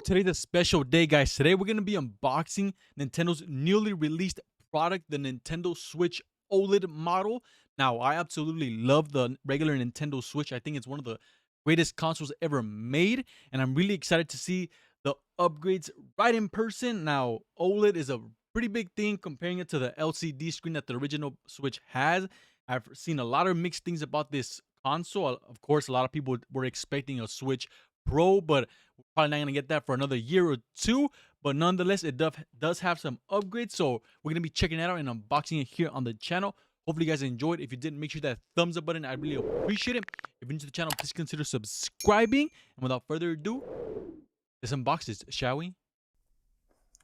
Today's a special day, guys. Today we're going to be unboxing Nintendo's newly released product, the Nintendo Switch OLED model. Now, I absolutely love the regular Nintendo Switch. I think it's one of the greatest consoles ever made, and I'm really excited to see the upgrades right in person. Now, OLED is a pretty big thing comparing it to the LCD screen that the original Switch has. I've seen a lot of mixed things about this console. Of course, a lot of people were expecting a Switch Pro, but we're probably not going to get that for another year or two. But nonetheless, it does have some upgrades. So we're going to be checking it out and unboxing it here on the channel. Hopefully you guys enjoyed. If you did, make sure that thumbs up button. I really appreciate it. If you're new to the channel, please consider subscribing. And without further ado, let's unbox this, shall we?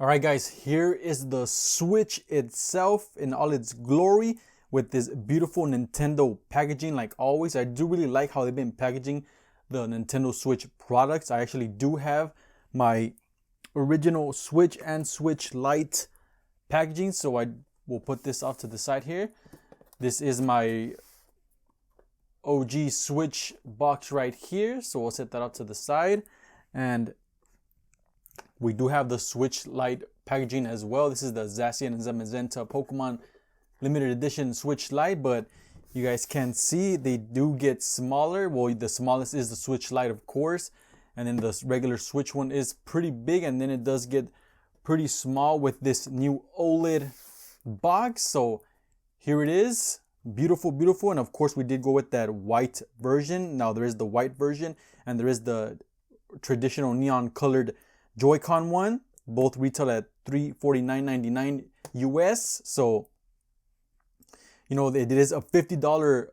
All right, guys, here is the Switch itself in all its glory with this beautiful Nintendo packaging. Like always, I do really like how they've been packaging the Nintendo Switch products. I actually do have my original Switch and Switch Lite packaging, so I will put this off to the side here. This is my OG Switch box right here, so we'll set that up to the side. And we do have the Switch Lite packaging as well. This is the Zacian and Zamazenta Pokemon limited edition Switch Lite, but you guys can see they do get smaller. Well, the smallest is the Switch Lite, of course, and then the regular Switch one is pretty big, and then it does get pretty small with this new OLED box. So here it is, beautiful, beautiful. And of course we did go with that white version. Now there is the white version and there is the traditional neon colored Joy-Con one. Both retail at $349.99 US. So you know, it is a $50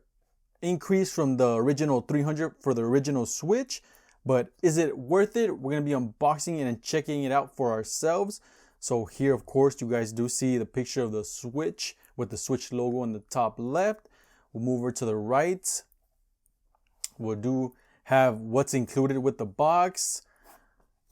increase from the original $300 for the original Switch. But is it worth it? We're going to be unboxing it and checking it out for ourselves. So here, of course, you guys do see the picture of the Switch with the Switch logo on the top left. We'll move over to the right. We'll do have what's included with the box.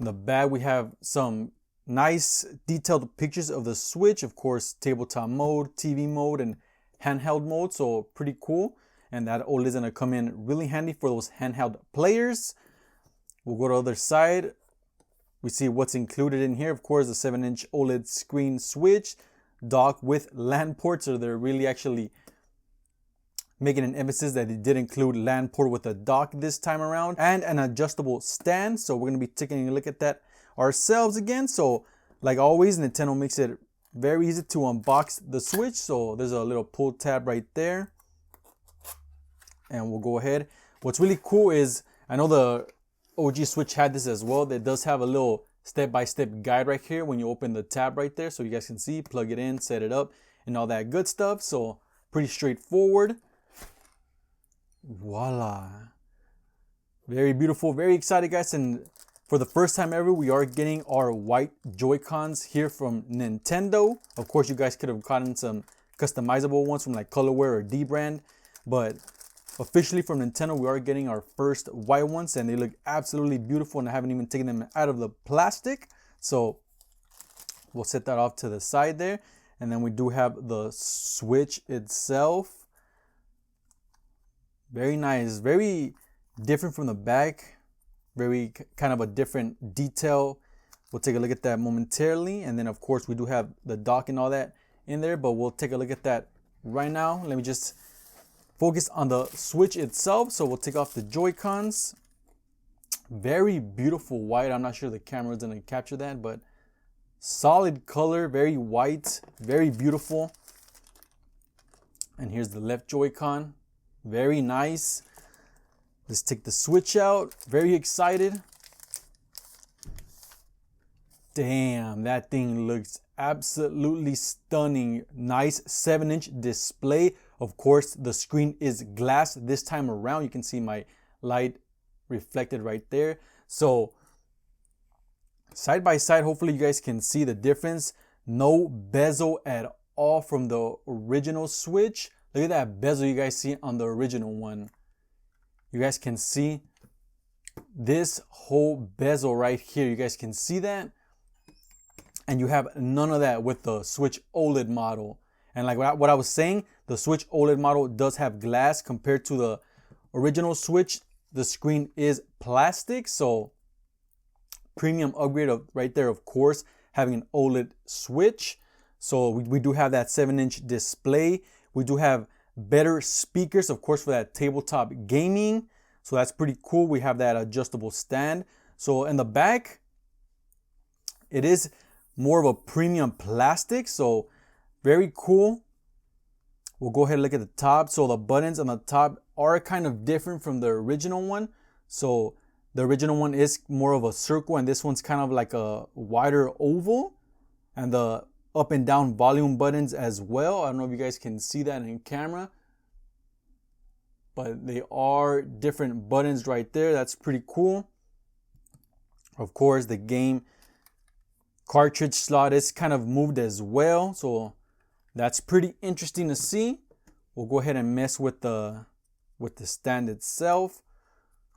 In the bag, we have some nice detailed pictures of the Switch. Of course, tabletop mode, TV mode, and handheld mode. So pretty cool. And that OLED is going to come in really handy for those handheld players. We'll go to the other side. We see what's included in here. Of course, the 7-inch OLED screen Switch, dock with LAN port. So they're really actually making an emphasis that it did include LAN port with a dock this time around, and an adjustable stand. So we're going to be taking a look at that ourselves again. So like always, Nintendo makes it very easy to unbox the Switch. So there's a little pull tab right there. And we'll go ahead. What's really cool is, I know the OG Switch had this as well. It does have a little step-by-step guide right here when you open the tab right there. So you guys can see, plug it in, set it up, and all that good stuff. So pretty straightforward. Voila. Very beautiful, very excited, guys. And for the first time ever, we are getting our white Joy-Cons here from Nintendo. Of course, you guys could have gotten some customizable ones from like Colorware or D-Brand, but officially from Nintendo, we are getting our first white ones, and they look absolutely beautiful, and I haven't even taken them out of the plastic. So we'll set that off to the side there. And then we do have the Switch itself. Very nice, very different from the back. Very kind of a different detail. We'll take a look at that momentarily. And then of course we do have the dock and all that in there, but we'll take a look at that right now. Let me just focus on the Switch itself. So we'll take off the Joy-Cons. Very beautiful white. I'm not sure the camera is going to capture that, but solid color, very white, very beautiful. And here's the left Joy-Con. Very nice. Let's take the Switch out. Very excited. Damn, that thing looks absolutely stunning. Nice 7-inch display. Of course, the screen is glass this time around. You can see my light reflected right there. So side by side, hopefully you guys can see the difference. No bezel at all from the original Switch. Look at that bezel you guys see on the original one. You guys can see this whole bezel right here. You guys can see that. And you have none of that with the Switch OLED model. And like what I was saying, the Switch OLED model does have glass compared to the original Switch. The screen is plastic, so premium upgrade of right there, of course, having an OLED Switch. So we do have that 7-inch display. We do have better speakers, of course, for that tabletop gaming. So that's pretty cool. We have that adjustable stand. So in the back, it is more of a premium plastic. So very cool. We'll go ahead and look at the top. So the buttons on the top are kind of different from the original one. So the original one is more of a circle, and this one's kind of like a wider oval. And the up and down volume buttons as well. I don't know if you guys can see that in camera, but they are different buttons right there. That's pretty cool. Of course, the game cartridge slot is kind of moved as well. So that's pretty interesting to see. We'll go ahead and mess with the stand itself.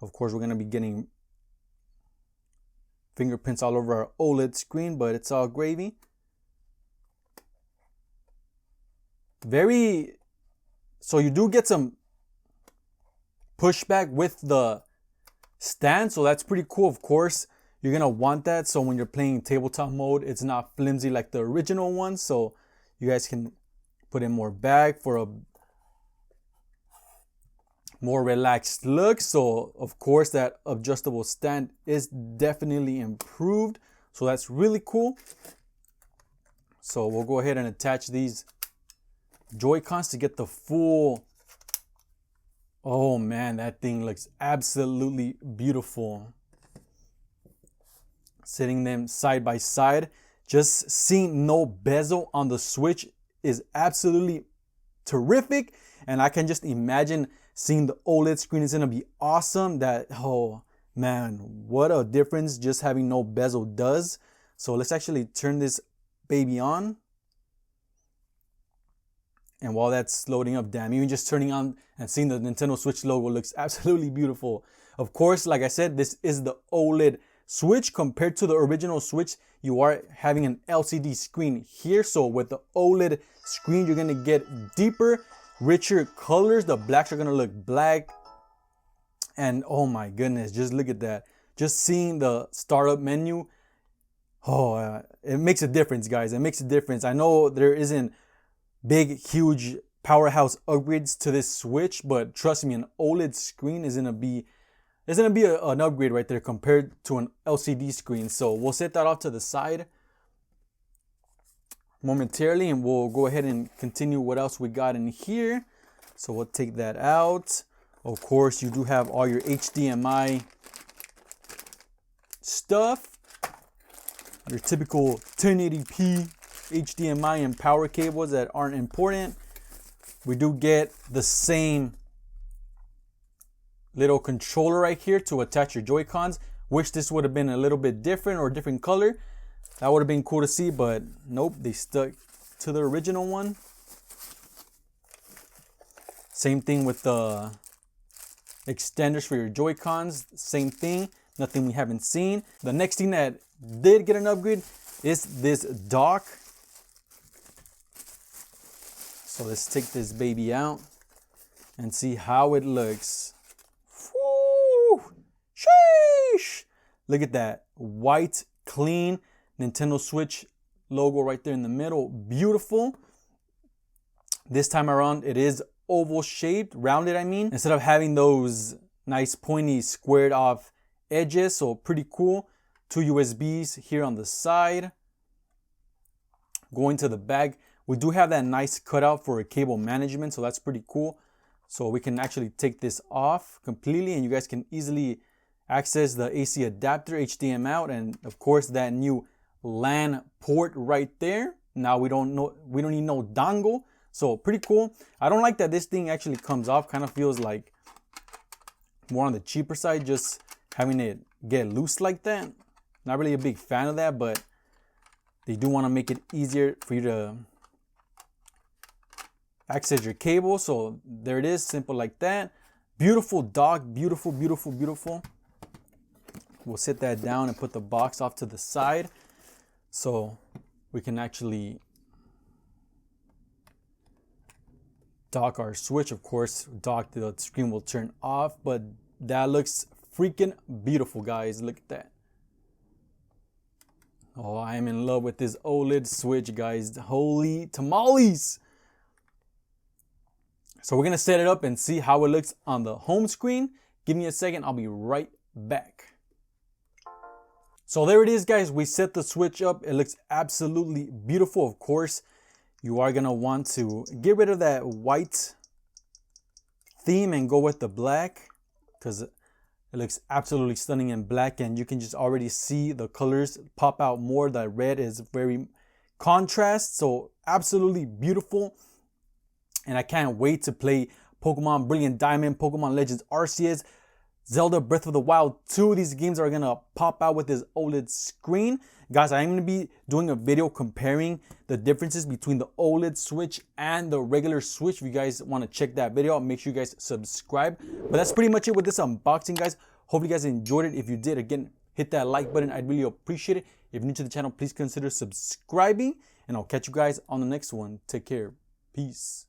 Of course, we're going to be getting fingerprints all over our OLED screen, but it's all gravy. So you do get some pushback with the stand, so that's pretty cool. Of course, you're gonna want that, so when you're playing tabletop mode, it's not flimsy like the original one, so you guys can put in more back for a more relaxed look. So of course, that adjustable stand is definitely improved, so that's really cool. So we'll go ahead and attach these Joy-Cons to get the full. Oh man, that thing looks absolutely beautiful. Sitting them side by side, just seeing no bezel on the Switch is absolutely terrific. And I can just imagine seeing the OLED screen is gonna be awesome. Oh man, what a difference just having no bezel does. So let's actually turn this baby on. And while that's loading up, damn, even just turning on and seeing the Nintendo Switch logo looks absolutely beautiful. Of course, like I said, this is the OLED Switch. Compared to the original Switch, you are having an LCD screen here. So with the OLED screen, you're going to get deeper, richer colors. The blacks are going to look black. And oh my goodness, just look at that. Just seeing the startup menu. Oh, it makes a difference, guys. It makes a difference. I know there isn't big, huge powerhouse upgrades to this Switch, but trust me, an OLED screen is gonna be an upgrade right there compared to an LCD screen. So we'll set that off to the side momentarily, and we'll go ahead and continue what else we got in here. So we'll take that out. Of course, you do have all your HDMI stuff, your typical 1080p HDMI and power cables that aren't important. We do get the same little controller right here to attach your Joy-Cons. Wish this would have been a little bit different or a different color. That would have been cool to see, but nope, they stuck to the original one. Same thing with the extenders for your Joy-Cons. Same thing, nothing we haven't seen. The next thing that did get an upgrade is this dock. So let's take this baby out and see how it looks. Woo! Sheesh! Look at that white, clean Nintendo Switch logo right there in the middle. Beautiful. This time around, it is oval shaped, rounded, I mean, instead of having those nice pointy squared off edges. So pretty cool. 2 USBs here on the side. Going to the back, we do have that nice cutout for cable management, so that's pretty cool. So we can actually take this off completely, and you guys can easily access the AC adapter, HDMI out, and of course that new LAN port right there. Now we don't need no dongle, so pretty cool. I don't like that this thing actually comes off. Kind of feels like more on the cheaper side, just having it get loose like that. Not really a big fan of that, but they do want to make it easier for you to access your cable. So there it is, simple like that. Beautiful dock, beautiful, beautiful, beautiful. We'll sit that down and put the box off to the side so we can actually dock our Switch. Of course, the screen will turn off, but that looks freaking beautiful, guys. Look at that. Oh, I am in love with this OLED Switch, guys. Holy tamales! So we're gonna set it up and see how it looks on the home screen. Give me a second, I'll be right back. So there it is, guys. We set the Switch up. It looks absolutely beautiful. Of course, you are gonna want to get rid of that white theme and go with the black, because it looks absolutely stunning in black, and you can just already see the colors pop out more. The red is very contrast, so absolutely beautiful. And I can't wait to play Pokemon Brilliant Diamond, Pokemon Legends Arceus, Zelda Breath of the Wild 2. These games are gonna pop out with this OLED screen. Guys, I'm gonna be doing a video comparing the differences between the OLED Switch and the regular Switch. If you guys wanna check that video out, make sure you guys subscribe. But that's pretty much it with this unboxing, guys. Hope you guys enjoyed it. If you did, again, hit that like button. I'd really appreciate it. If you're new to the channel, please consider subscribing. And I'll catch you guys on the next one. Take care. Peace.